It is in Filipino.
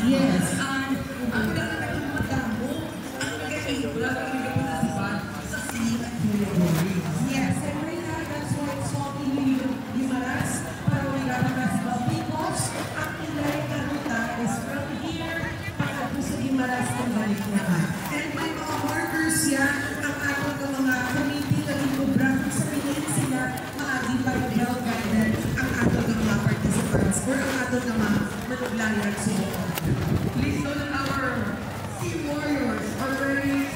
Yes. Ang madamo, ang nag-iibla, ang nag-iibla sa sikat mo. Yes, and right now, that's why it's called Guimaras, para we recognize the peoples. Ang ilay na ruta is from here, pagkatapos sa Guimaras ng balik naman. And may mga workers yan, ang ato ng mga committee na ginubran sa piliin sila, mga divine health guided, ang ato ng mga participants or ang ato ng mga manuglayan sa Please know that our team warriors are very